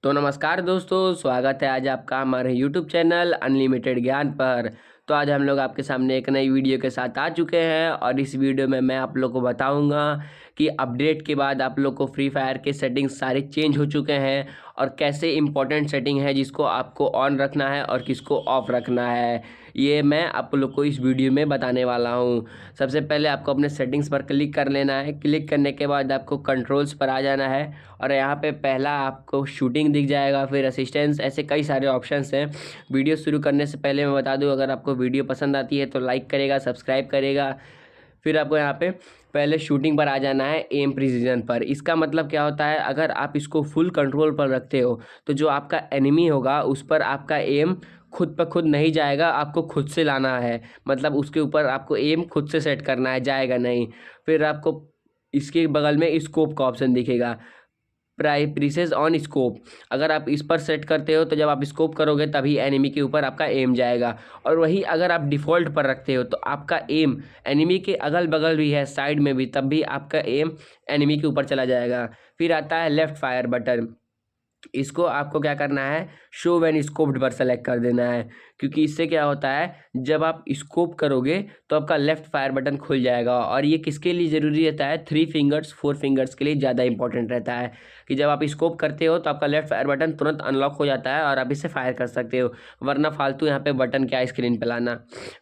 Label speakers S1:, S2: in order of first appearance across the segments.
S1: तो नमस्कार दोस्तों, स्वागत है आज आपका हमारे यूट्यूब चैनल अनलिमिटेड ज्ञान पर। तो आज हम लोग आपके सामने एक नई वीडियो के साथ आ चुके हैं और इस वीडियो में मैं आप लोग को बताऊंगा कि अपडेट के बाद आप लोग को फ्री फायर के सेटिंग्स सारे चेंज हो चुके हैं और कैसे इंपॉर्टेंट सेटिंग है जिसको आपको ऑन रखना है और किसको ऑफ रखना है, ये मैं आप लोग को इस वीडियो में बताने वाला हूँ। सबसे पहले आपको अपने सेटिंग्स पर क्लिक कर लेना है। क्लिक करने के बाद आपको कंट्रोल्स पर आ जाना है और यहाँ पे पहला आपको शूटिंग दिख जाएगा, फिर असिस्टेंस, ऐसे कई सारे ऑप्शंस हैं। वीडियो शुरू करने से पहले मैं बता दूं, अगर आपको वीडियो पसंद आती है तो लाइक करेगा, सब्सक्राइब करेगा। फिर आपको यहाँ पे पहले शूटिंग पर आ जाना है, एम प्रिसीजन पर। इसका मतलब क्या होता है, अगर आप इसको फुल कंट्रोल पर रखते हो तो जो आपका एनिमी होगा उस पर आपका एम खुद ब खुद नहीं जाएगा, आपको खुद से लाना है। मतलब उसके ऊपर आपको एम खुद से सेट करना है, जाएगा नहीं। फिर आपको इसके बगल में स्कोप का ऑप्शन दिखेगा, प्रीसेस ऑन स्कोप। अगर आप इस पर सेट करते हो तो जब आप स्कोप करोगे तभी एनिमी के ऊपर आपका एम जाएगा। और वही अगर आप डिफ़ॉल्ट पर रखते हो तो आपका एम एनिमी के अगल बगल भी है, साइड में भी, तब भी आपका एम एनिमी के ऊपर चला जाएगा। फिर आता है लेफ़्ट फायर बटन। इसको आपको क्या करना है, शो व्हेन स्कोप्ड पर सेलेक्ट कर देना है, क्योंकि इससे क्या होता है, जब आप स्कोप करोगे तो आपका लेफ्ट फायर बटन खुल जाएगा। और ये किसके लिए ज़रूरी रहता है, 3 फिंगर्स 4 फिंगर्स के लिए ज़्यादा इंपॉर्टेंट रहता है कि जब आप स्कोप करते हो तो आपका लेफ्ट फायर बटन तुरंत अनलॉक हो जाता है और आप इसे फायर कर सकते हो, वरना फालतू यहाँ पे बटन क्या स्क्रीन पर लाना।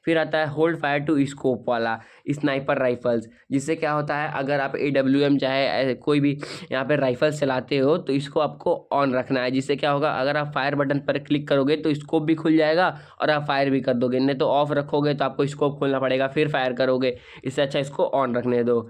S1: फिर आता है होल्ड फायर टू स्कोप वाला, स्नाइपर राइफल्स, जिससे क्या होता है, अगर आप AWM चाहे कोई भी यहाँ पे राइफल्स चलाते हो तो इसको आपको ऑन रखना है। जिससे क्या होगा, अगर आप फायर बटन पर क्लिक करोगे तो स्कोप भी खुल जाएगा और आप फायर भी कर दोगे। नहीं तो ऑफ रखोगे तो आपको स्कोप खोलना पड़ेगा, फिर फायर करोगे। इससे अच्छा इसको ऑन रखने दो।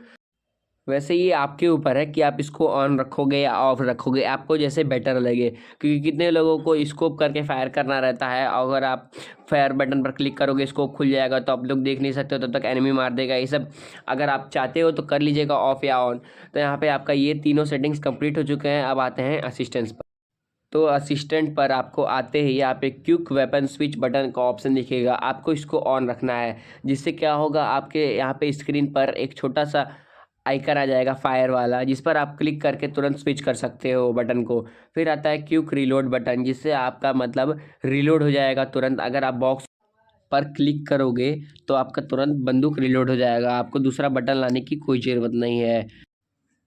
S1: वैसे ये आपके ऊपर है कि आप इसको ऑन रखोगे या ऑफ रखोगे, आपको जैसे बेटर लगे, क्योंकि कितने लोगों को स्कोप करके फायर करना रहता है। अगर आप फायर बटन पर क्लिक करोगे स्कोप खुल जाएगा तो आप लोग देख नहीं सकते हो, तब तक एनिमी मार देगा। ये सब अगर आप चाहते हो तो कर लीजिएगा ऑफ या ऑन। तो यहाँ पे आपका ये तीनों सेटिंग्स कंप्लीट हो चुके हैं। अब आते हैं असिस्टेंस पर। तो असिस्टेंट पर आपको आते ही यहाँ पे क्विक वेपन स्विच बटन का ऑप्शन दिखेगा, आपको इसको ऑन रखना है। जिससे क्या होगा, आपके यहाँ पे स्क्रीन पर एक छोटा सा आइकन आ जाएगा फायर वाला, जिस पर आप क्लिक करके तुरंत स्विच कर सकते हो बटन को। फिर आता है क्विक रीलोड बटन, जिससे आपका मतलब रीलोड हो जाएगा तुरंत। अगर आप बॉक्स पर क्लिक करोगे तो आपका तुरंत बंदूक रीलोड हो जाएगा, आपको दूसरा बटन लाने की कोई ज़रूरत नहीं है।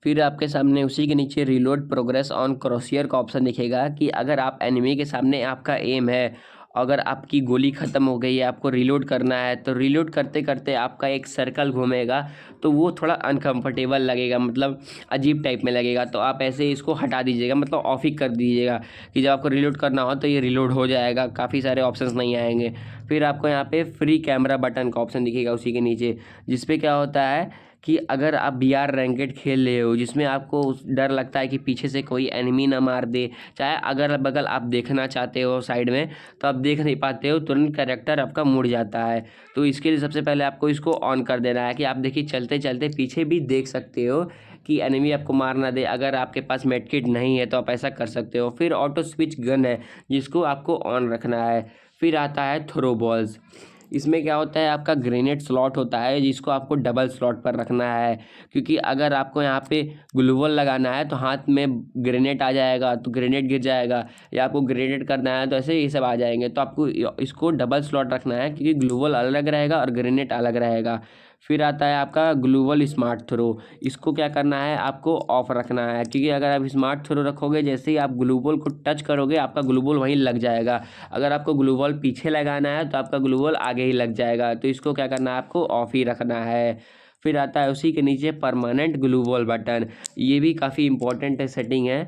S1: फिर आपके सामने उसी के नीचे रीलोड प्रोग्रेस ऑन क्रॉसहियर का ऑप्शन दिखेगा कि अगर आप एनिमी के सामने आपका एम है, अगर आपकी गोली ख़त्म हो गई है, आपको रीलोड करना है, तो रीलोड करते करते आपका एक सर्कल घूमेगा तो वो थोड़ा अनकंफर्टेबल लगेगा, मतलब अजीब टाइप में लगेगा। तो आप ऐसे इसको हटा दीजिएगा, मतलब ऑफ ही कर दीजिएगा कि जब आपको रीलोड करना हो तो ये रीलोड हो जाएगा, काफ़ी सारे ऑप्शंस नहीं आएंगे। फिर आपको यहाँ पे फ्री कैमरा बटन का ऑप्शन दिखेगा उसी के नीचे, जिसपे क्या होता है कि अगर आप BR रैंकेड खेल रहे हो, जिसमें आपको डर लगता है कि पीछे से कोई एनिमी ना मार दे, चाहे अगल बगल आप देखना चाहते हो साइड में तो आप देख नहीं पाते हो, तुरंत कैरेक्टर आपका मुड़ जाता है। तो इसके लिए सबसे पहले आपको इसको ऑन कर देना है कि आप देखिए चलते चलते पीछे भी देख सकते हो कि एनिमी आपको मार ना दे। अगर आपके पास मेडकिट नहीं है तो आप ऐसा कर सकते हो। फिर ऑटो स्विच गन है, जिसको आपको ऑन रखना है। फिर आता है थ्रो बॉल्स। इसमें क्या होता है, आपका ग्रेनेड स्लॉट होता है जिसको आपको डबल स्लॉट पर रखना है, क्योंकि अगर आपको यहाँ पे ग्लूवल लगाना है तो हाथ में ग्रेनेड आ जाएगा तो ग्रेनेड गिर जाएगा, या आपको ग्रेनेड करना है तो ऐसे ये सब आ जाएंगे। तो आपको इसको डबल स्लॉट रखना है, क्योंकि ग्लूवल अलग रहेगा और ग्रेनेड अलग रहेगा। फिर आता है आपका ग्लूवल स्मार्ट थ्रो। इसको क्या करना है, आपको ऑफ रखना है, क्योंकि अगर आप स्मार्ट थ्रो रखोगे, जैसे ही आप ग्लूवल को टच करोगे आपका ग्लूवल वहीं लग जाएगा। अगर आपको ग्लू बॉल पीछे लगाना है तो आपका ग्लू बॉल आगे ही लग जाएगा, तो इसको क्या करना है, आपको ऑफ ही रखना है। फिर आता है उसी के नीचे परमानेंट ग्लू बॉल बटन। ये भी काफ़ी इंपॉर्टेंट सेटिंग है,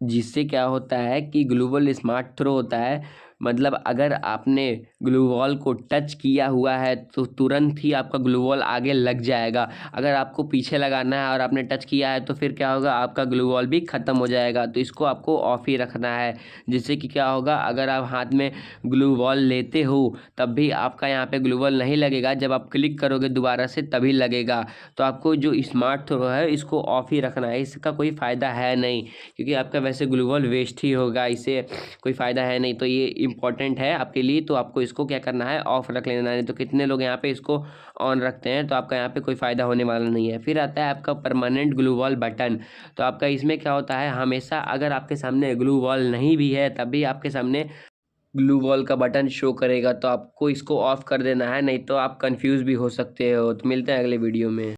S1: जिससे क्या होता है कि ग्लू बॉल स्मार्ट थ्रो होता है। मतलब अगर आपने ग्लू वॉल को टच किया हुआ है तो तुरंत ही आपका ग्लू वॉल आगे लग जाएगा। अगर आपको पीछे लगाना है और आपने टच किया है तो फिर क्या होगा, आपका ग्लू वॉल भी ख़त्म हो जाएगा। तो इसको आपको ऑफ ही रखना है, जिससे कि क्या होगा, अगर आप हाथ में ग्लू वॉल लेते हो तब भी आपका यहाँ पे ग्लू वॉल नहीं लगेगा, जब आप क्लिक करोगे दोबारा से तभी लगेगा। तो आपको जो स्मार्ट थ्रो है इसको ऑफ ही रखना है, इसका कोई फ़ायदा है नहीं, क्योंकि आपका वैसे ग्लू वॉल वेस्ट ही होगा, इससे कोई फ़ायदा है नहीं। तो ये इंपॉर्टेंट है आपके लिए, तो आपको इसको क्या करना है, ऑफ रख लेना है। तो कितने लोग यहाँ पे इसको ऑन रखते हैं, तो आपका यहाँ पे कोई फ़ायदा होने वाला नहीं है। फिर आता है आपका परमानेंट ग्लू वॉल बटन। तो आपका इसमें क्या होता है, हमेशा अगर आपके सामने ग्लू वॉल नहीं भी है तब भी आपके सामने ग्लू वॉल का बटन शो करेगा, तो आपको इसको ऑफ कर देना है, नहीं तो आप कंफ्यूज भी हो सकते हो। तो मिलते हैं अगले वीडियो में।